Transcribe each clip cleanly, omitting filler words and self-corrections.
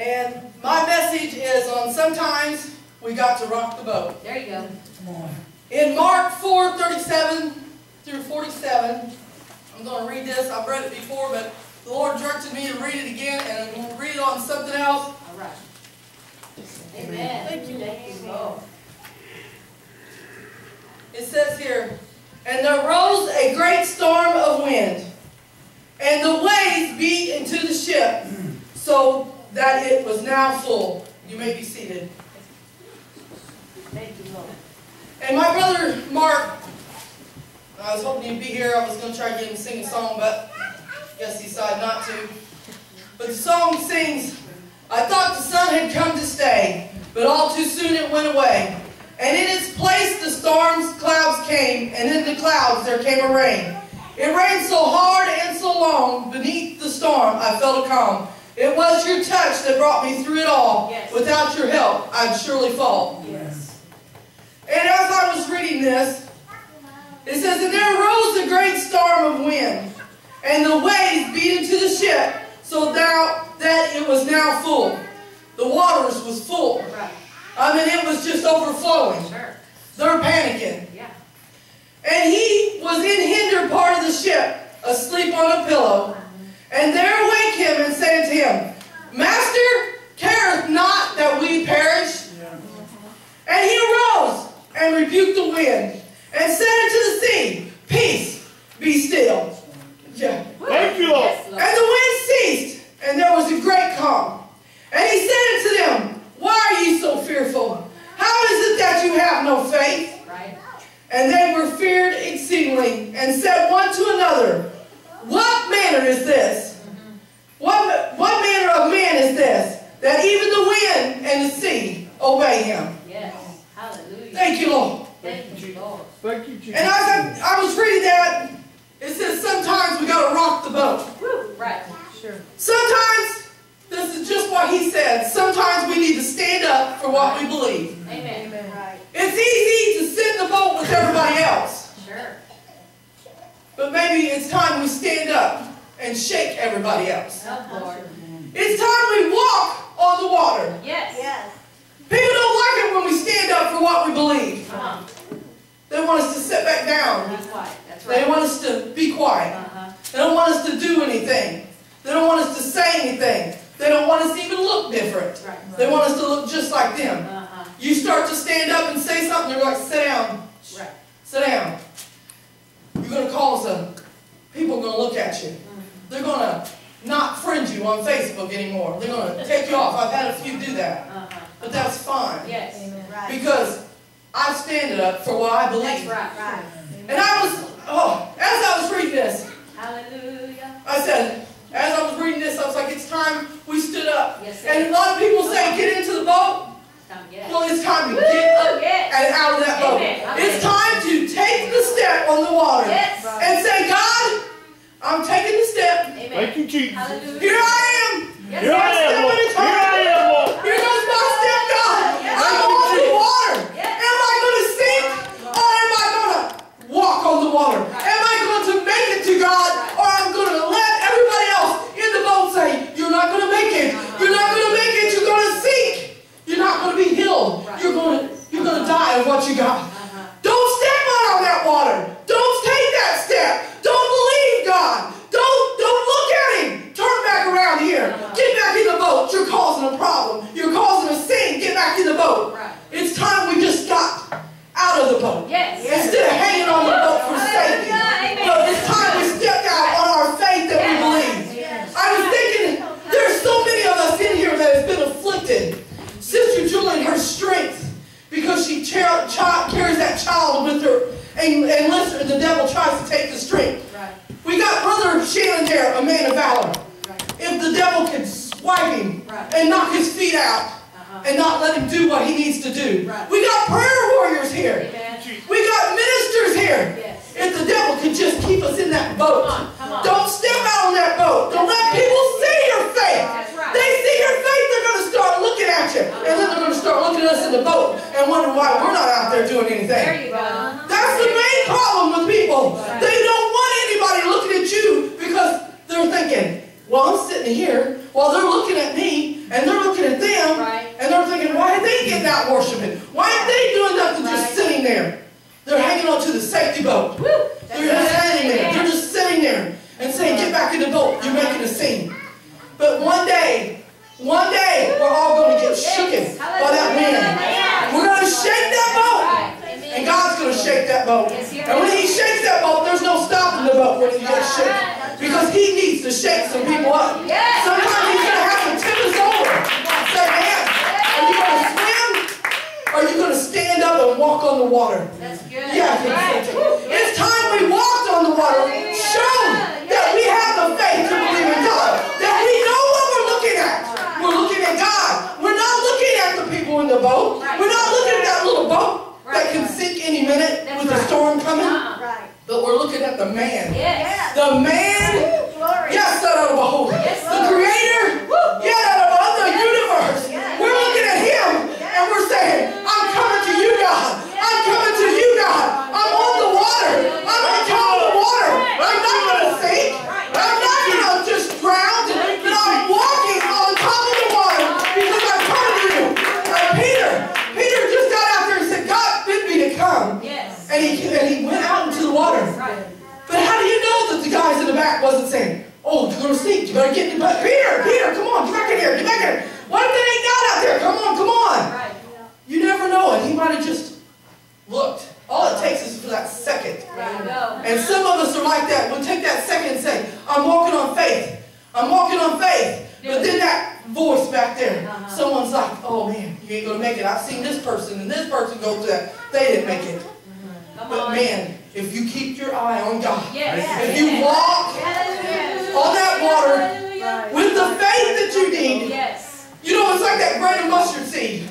And my message is on sometimes we got to rock the boat. There you go. Come on. In Mark 4:37 through 47, I'm going to read this. I've read it before, but the Lord directed me to read it again, and I'm going to read it on something else. All right. Amen. Thank you. Thank you, Lord. It says here, "And there rose a great storm of wind, and the waves beat into the ship, so that it was now full." You may be seated. Thank you, Lord. And my brother Mark, I was hoping he'd be here. I was going to try to get him to sing a song, but I guess he decided not to. But the song sings, "I thought the sun had come to stay, but all too soon it went away. And in its place the storm's clouds came, and in the clouds there came a rain. It rained so hard and so long, beneath the storm I felt a calm. It was your touch that brought me through it all. Yes. Without your help, I'd surely fall." Yes. And as I was reading this, it says, "And there arose a great storm of wind, and the waves beat into the ship, so that it was now full." The waters was full. Right. I mean, it was just overflowing. Sure. They're panicking. Yeah. And he was in hinder part of the ship, asleep on a pillow. And there awake him and said to him, "Master, careth not that we perish?" And he arose and rebuked the wind, and said unto the sea, "Peace, be still." Yeah. Thank you, Lord. Yes, Lord. And the wind ceased, and there was a great calm. And he said unto them, "Why are ye so fearful? How is it that you have no faith?" Right. And they were feared exceedingly, and said one to another, "What manner is this? What manner of man is this, that even the wind and the sea obey him?" Yes. Hallelujah. Thank you, Lord. Thank you, Lord. Thank you, Jesus. And as I was reading that, it says sometimes we got to rock the boat. Woo. Right. Sure. Sometimes, this is just what he said, sometimes we need to stand up for what we believe. Amen. Right. It's easy to sit in the boat with everybody else, Sure. but maybe it's time we stand up and shake everybody else. Help, Lord. It's time we walk on the water. Yes. Yes. People don't like it when we stand up for what we believe. Uh-huh. They want us to sit back down. Be quiet. That's right. They want us to be quiet. Uh-huh. They don't want us to do anything. They don't want us to say anything. They don't want us to even look different. Right. They want us to look just like them. Uh-huh. You start to stand up and say something, they're like, "Sit down. Right. Sit down." You're going to cause them. People are going to look at you. They're going to not friend you on Facebook anymore. They're going to take you off. I've had a few do that. Uh-huh. But that's fine. Yes. Right. Because I stand up for what I believe. That's right. Right. And as I was reading this, Hallelujah. I said, as I was reading this, I was like, it's time we stood up. Yes, sir. And a lot of people say, get into the boat. Well, it's time to get up and out of that boat. Amen. It's time to take the step on the water Yes. and say, "God, I'm taking the step. Amen. Thank you, Jesus. Hallelujah. Here I am. Yes, Here I am, Lord. Here I am, Lord. Here goes my step, God. Yes. I'm on the water. Yes. Am I going to sink or am I going to walk on the water? Am I going to make it to God or I'm going to let everybody else in the boat say, "You're not going to make it. You're not going to make it. You're going to sink. You're not going to be healed. You're going to die of what you got." Don't step out on that water. Don't take that step. Don't believe God. Don't look at him. Turn back around here. Get back in the boat. You're causing a problem. You're causing a sin. Get back in the boat. It's time we just got out of the boat. Yes. Instead of hanging on the boat for safety. But it's time we stepped out on our faith that we believe. I was thinking, there's so many of us in here that have been afflicted. Sister Julie, her strength, because she carries that child with her, and listen, the devil tries to take the strength. Right. We got Brother Shannon there, a man of valor. Right. If the devil can swipe him and knock his feet out and not let him do what he needs to do. Right. We got prayer warriors here. Amen. We got ministers here. Yes. If the devil could just keep us in that boat. Come on. Don't step out on that boat. Don't let people see your faith. That's right. They see your faith, they're going to start looking at you. And then they're going to start looking at us in the boat and wonder why we're not out there doing anything. There you go. That's the main problem with people. They don't want anybody looking at you because they're thinking, well, I'm sitting here while they're looking at me and they're looking that boat. And when he shakes that boat, there's no stopping the boat when he gets shaken. Because he needs to shake some people up. Sometimes he's going to have to tip us over. Say, man, are you going to swim? Or are you going to stand up and walk on the water? That's good. Yeah, it's time we walked on the water. Shown that we have the faith to believe in God. That we know what we're looking at. We're looking at God. We're not looking at the people in the boat. We're not looking at that little boat that can sink any minute with the storm coming. But we're looking at the man. The man, yes, son of a holy. The creator, out of the universe. We're looking at him and we're saying, I'm coming to you, God. I'm coming to you, God. I'm on the water. I'm on top of the water. I'm not going to sink. I'm not going to just drown. But I'm walking on top of the water because I'm coming to you. Peter just got out there and said, God bid me to come. And he went out into the water. But how do you know that the guys in the back wasn't saying, oh, you're going to sink. You better get in the back. Peter, come on. Get back in here. Get back in here. What if there ain't God out there? Come on, come on. You never know it. He might have just looked. All it takes is for that second. And some of us are like that. We'll take that second and say, I'm walking on faith. I'm walking on faith. But then that voice back there, someone's like, oh man, you ain't going to make it. I've seen this person and this person go through that. They didn't make it. But man, if you keep your eye on God, if you walk on that water with the faith that you need, you know, it's like that grain of mustard seed.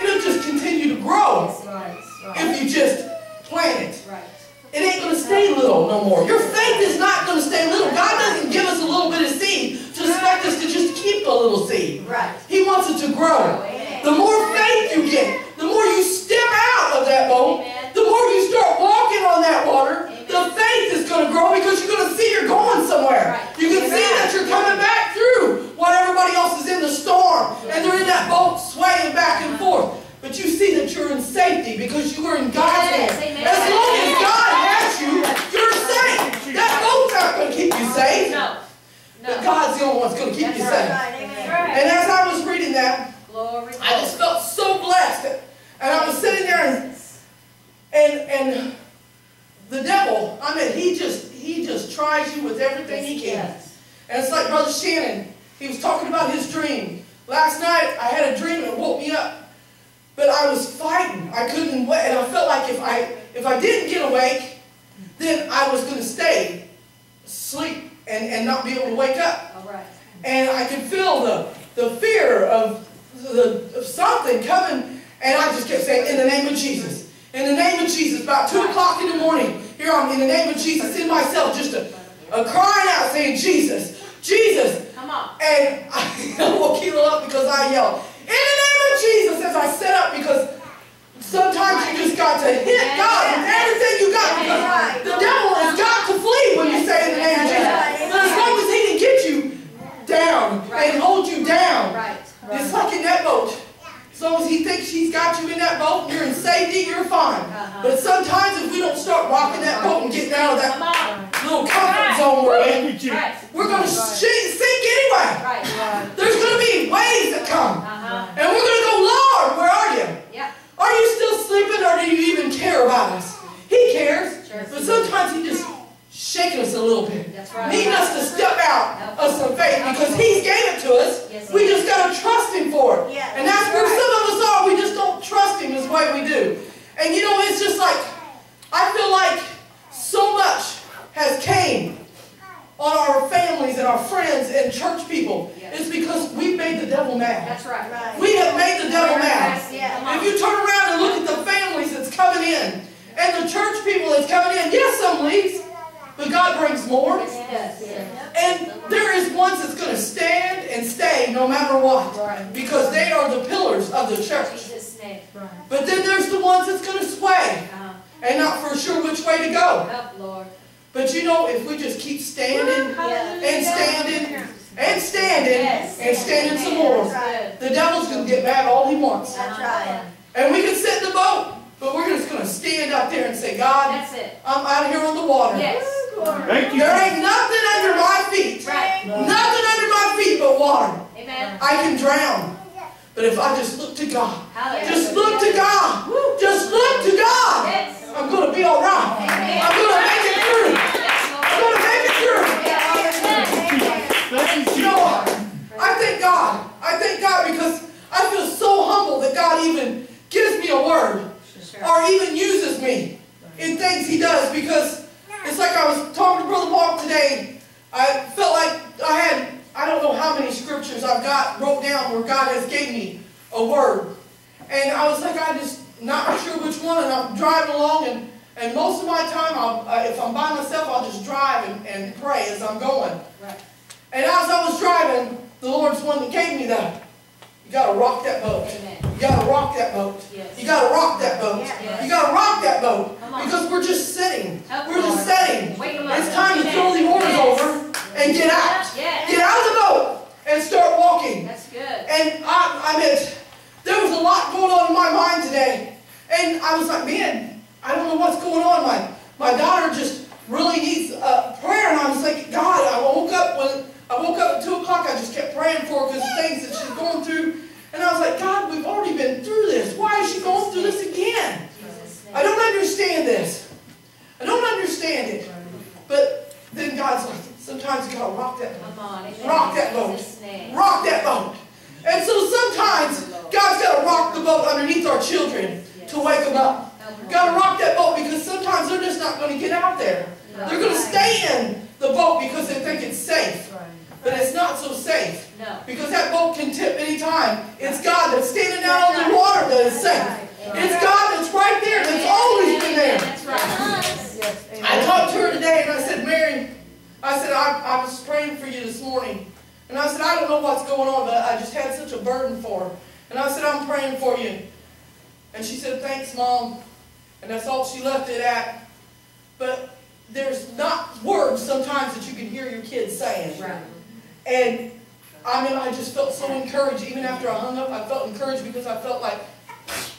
It'll just continue to grow if you just plant it. It ain't going to stay little no more. Your faith is not going to stay little. God doesn't give us a little bit of seed to expect us to just keep a little seed. He wants it to grow. The more faith you get, the more you step out of that boat, the more you start walking on that water, the faith is going to grow because you're going to see you're going somewhere. You can see that you're coming back through while everybody else is in the storm and they're in that boat swaying back and forth. But you see that you're in safety because you are in God's hands. As long as God has you, you're safe. That boat's not going to keep you safe. But God's the only one that's going to keep you safe. And as I was reading that, I just felt so blessed. And I was sitting there and the devil, I mean, he just tries you with everything he can. And it's like Brother Shannon, he was talking about his dream. Last night, I had a dream and it woke me up. But I was fighting. I couldn't wait. And I felt like if I didn't get awake, then I was going to stay asleep and not be able to wake up. And I could feel the fear of something coming. And I just kept saying, in the name of Jesus. In the name of Jesus. About 2 o'clock in the morning, here I'm in the name of Jesus in myself, just a crying out saying, Jesus, Jesus. Come on. And I woke Keela up because I yelled, in the name of Jesus, as I set up, because sometimes you just got to hit God with everything you got, because the devil has got to flee when you say in the name of Jesus. But as long as he can get you down and hold you down, it's like in that boat. As long as he thinks he's got you in that boat and you're in safety, you're fine. But sometimes if we don't start rocking that boat and getting out of that little comfort zone we're in, we're going to sink anyway. There's going to be waves that come. And we're going to go, Lord, where are you? Are you still sleeping or do you even care about us? He cares. But sometimes he just shaking us a little bit. Needing us to step out of some faith because he's gave it to us. We just got to trust him for it. And that's where some of us are. We just don't trust him as way we do. And you know, it's just like, I feel like so much has came on our families and our friends and church people. It's because we've made the devil mad. We have made the devil mad. If you turn around and look at the families that's coming in and the church people that's coming in, yes, some leaves. But God brings more. And there is ones that's going to stand and stay no matter what. Because they are the pillars of the church. But then there's the ones that's going to sway. And not for sure which way to go. But you know, if we just keep standing and standing and standing and standing some more, the devil's going to get mad all he wants. And we can sit in the boat. But we're just going to stand out there and say, God, I'm out here on the water. Thank you. There ain't nothing under my feet. Nothing under my feet but water. I can drown. But if I just look to God, just look to God. Just look to God. I'm going to be all right. I'm going to make it through. I'm going to make it through. You know, I thank God. I thank God because I feel so humble that God even gives me a word or even uses me in things He does, because it's like I was talking to Brother Mark today. I felt like I don't know how many scriptures I've got wrote down where God has gave me a word. And I was like, I just not sure which one, and I'm driving along, and most of my time, if I'm by myself, I'll just drive and pray as I'm going. Right. And as I was driving, the Lord's one that gave me that. You got to rock that boat. Amen. You got to rock that boat. Yes. You got to rock that boat. Yes. You got to rock that boat. Come on. Because we're just sitting. Help We're just Lord. sitting. Wake 'em up. It's time to throw the Yes. oars over and get out. Yes. Get out of the boat and start walking. That's good. And I mean, there was a lot going on in my mind today. And I was like, man, I don't know what's going on. My daughter just really needs prayer. And I was like, God, I woke up at 2 o'clock. I just kept praying for her because of things that she's going through. And I was like, God, we've already been through this. Why is she going through this again? I don't understand this. I don't understand it. But then God's like, sometimes you got to rock that boat. Come on. Amen. Rock that boat. Jesus' name. Rock that boat. And so sometimes God's got to rock the boat underneath our children to wake them up. Got to rock that boat because sometimes they're just not going to get out there. They're going to stay in the boat because they think it's safe. But it's not so safe. No. Because that boat can tip any time. It's God that's standing out on the water that is safe. It's God that's right there, that's always been there. That's right. I talked to her today and I said, Mary, I said, I was praying for you this morning. And I said, I don't know what's going on, but I just had such a burden for her. And I said, I'm praying for you. And she said, thanks, Mom. And that's all she left it at. But there's not words sometimes that you can hear your kids saying. Right. And I mean, I just felt so encouraged. Even after I hung up, I felt encouraged because I felt like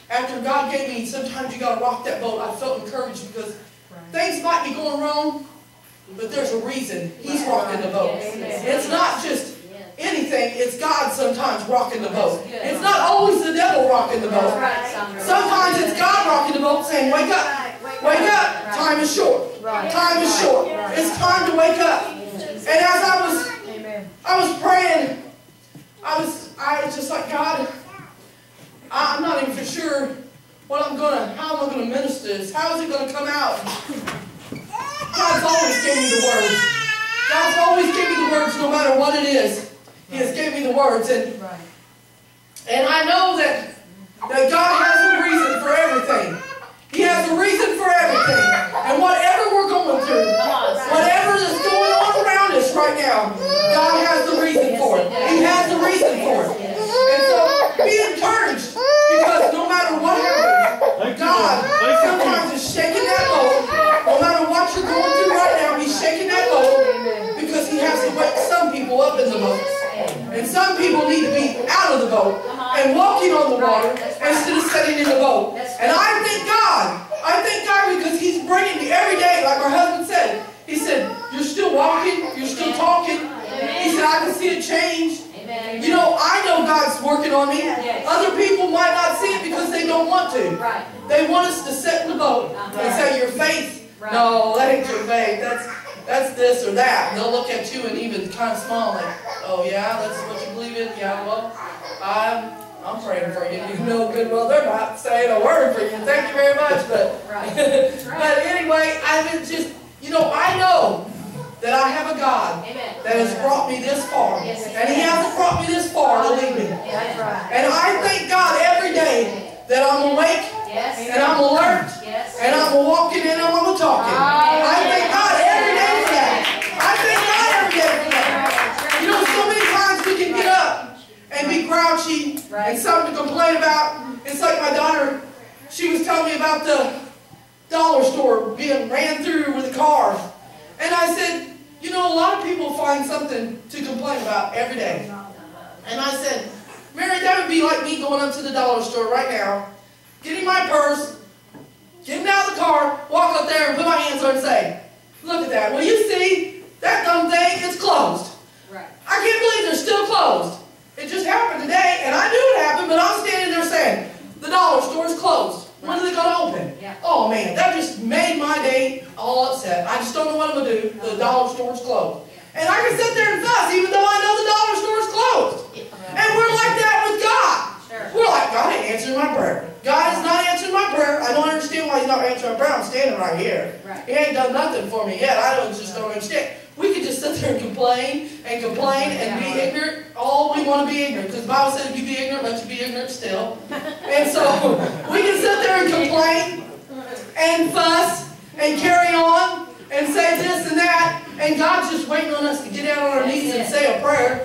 after God gave me, sometimes you got to rock that boat. I felt encouraged because things might be going wrong, but there's a reason He's rocking the boat. It's not just anything. It's God sometimes rocking the boat. It's not always the devil rocking the boat. Sometimes it's God rocking the boat saying, wake up. Wake up. Time is short. Time is short. It's time to wake up. And as I was praying, I was just like, God, I'm not even for sure how am I going to minister this? How is it going to come out? God's always gave me the words. God's always gave me the words no matter what it is. He has gave me the words. And I know that God has a reason for everything. He has a reason for everything. And whatever we're going through, whatever is going on around us right now, God has the reason for it. He has the reason for it. And so be encouraged, because no matter what happens, God sometimes is shaking that boat. No matter what you're going through right now, He's shaking that boat because He has to wake some people up in the boat. And some people need to be out of the boat and walking on the water instead of sitting in the boat. And I thank God because He's bringing me every day, like our husband said. He said, you're still walking, you're still talking. He said, I can see a change. You know, I know God's working on me. Other people might not see it because they don't want to. They want us to sit in the boat and say, your faith. No, that ain't your faith. That's this or that. And they'll look at you and even kind of smile like, oh yeah, that's what you believe in? Yeah, well, I'm praying for you. You know good well they're not saying a word for you. Thank you very much. But, but anyway, I know that I have a God that has brought me this far. And He hasn't brought me this far to leave me. And I thank God every day that I'm awake and I'm alert and I'm walking and I'm talking. I thank God every day for that. I thank God every day for that. You know, so many times we can get up and be grouchy and something to complain about. It's like my daughter, she was telling me about the dollar store being ran through with a car. And I said, you know, a lot of people find something to complain about every day. And I said, Mary, that would be like me going up to the dollar store right now, getting my purse, getting out of the car, walk up there and put my hands on it and say, look at that. Well, you see, that dumb thing, it's closed. I can't believe they're still closed. It just happened today, and I knew it happened, but I'm standing there saying, the dollar store is closed. When are they going to open? Oh, man, that just all upset. I just don't know what I'm going to do. The dollar store's closed. And I can sit there and fuss even though I know the dollar store's closed. And we're like that with God. We're like, God ain't answering my prayer. God is not answering my prayer. I don't understand why He's not answering my prayer. I'm standing right here. He ain't done nothing for me yet. I just don't understand. We could just sit there and complain and be ignorant. All we want to be ignorant. Because the Bible said if you be ignorant, let you be ignorant still. And so we can sit there and complain and fuss and carry on and say this and that. And God's just waiting on us to get out on our knees and say a prayer.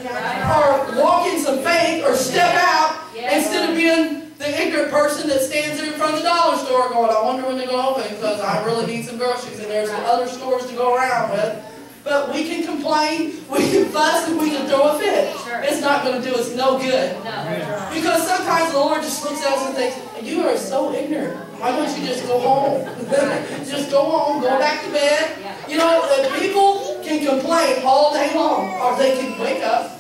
Or walk in some faith or step out instead of being the ignorant person that stands there in front of the dollar store going, I wonder when they're going to open because I really need some groceries and there's other stores to go around with. But we can complain, we can fuss, and we can throw a fit. It's not going to do us no good. Because sometimes the Lord just looks at us and thinks, you are so ignorant. Why don't you just go home? Just go home, go back to bed. You know, people can complain all day long. Or they can wake up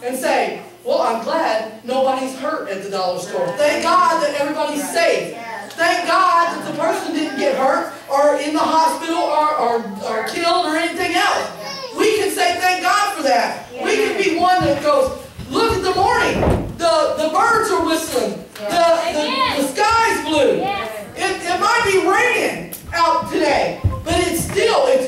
and say, well, I'm glad nobody's hurt at the dollar store. Thank God that everybody's safe. Thank God that the person didn't get hurt or in the hospital or killed or anything else. We can say thank God for that. We can be one that goes, look at the morning. The birds are whistling. The sky's blue. It might be raining out today, but it's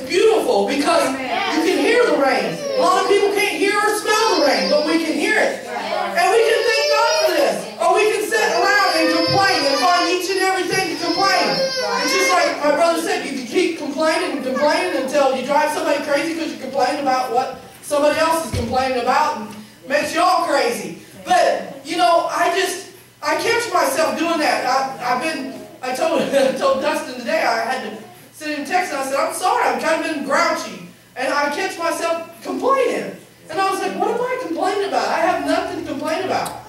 beautiful because you can hear the rain. A lot of people can't hear or smell the rain, but we can hear it. And we can thank God for this. Or we can sit around and complain and find each and everything to complain. It's just like my brother said, you can keep complaining and complaining until you drive somebody crazy because you complain about what somebody else is complaining about and makes you all crazy. But, you know, I catch myself doing that. I told Dustin today, I had to sit in text and I said, I'm sorry, I've kind of been grouchy. And I catch myself complaining. And I was like, what am I complaining about? I have nothing to complain about.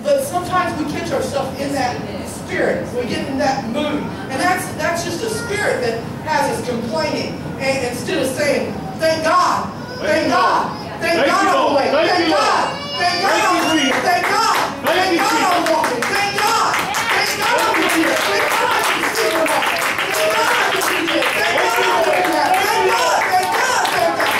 But sometimes we catch ourselves in that spirit. We get in that mood. And that's just a spirit that has us complaining. And instead of saying, thank God, thank God, thank God I'm awake, thank God, thank God I'm here, thank God, thank God I'm walking, thank God, thank God I'm here, thank God I can see the walk, thank God I can see it, thank God I'm doing that, thank God, thank God, thank God.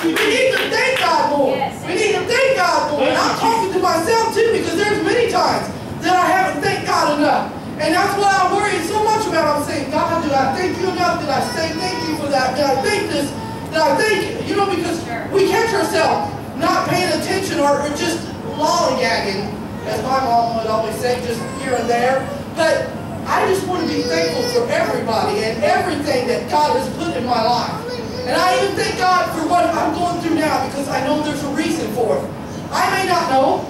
We need to thank God more. We need to thank God more. And I'm talking to myself too because there's many times that I haven't thanked God enough. And that's what I worry so much about. I'm saying, God, did I thank you enough? Did I say thank you for that? Did I thank this? Did I thank you? You know, because we catch ourselves not paying attention or just lollygagging, as my mom would always say, just here and there. But I just want to be thankful for everybody and everything that God has put in my life. And I even thank God for what I'm going through now because I know there's a reason for it. I may not know.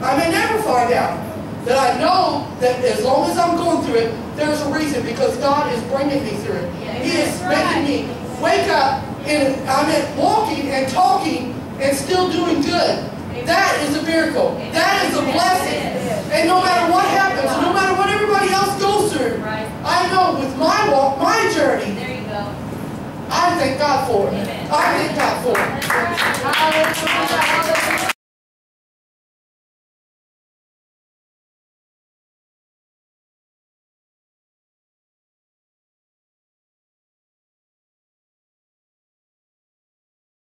I may never find out. But I know that as long as I'm going through it, there's a reason because God is bringing me through it. He is making me wake up and I'm walking and talking and still doing good. That is a miracle. That is a blessing. And no matter what happens, no matter what everybody else goes through, I know with my walk, my journey, I thank God for it. I thank God for it.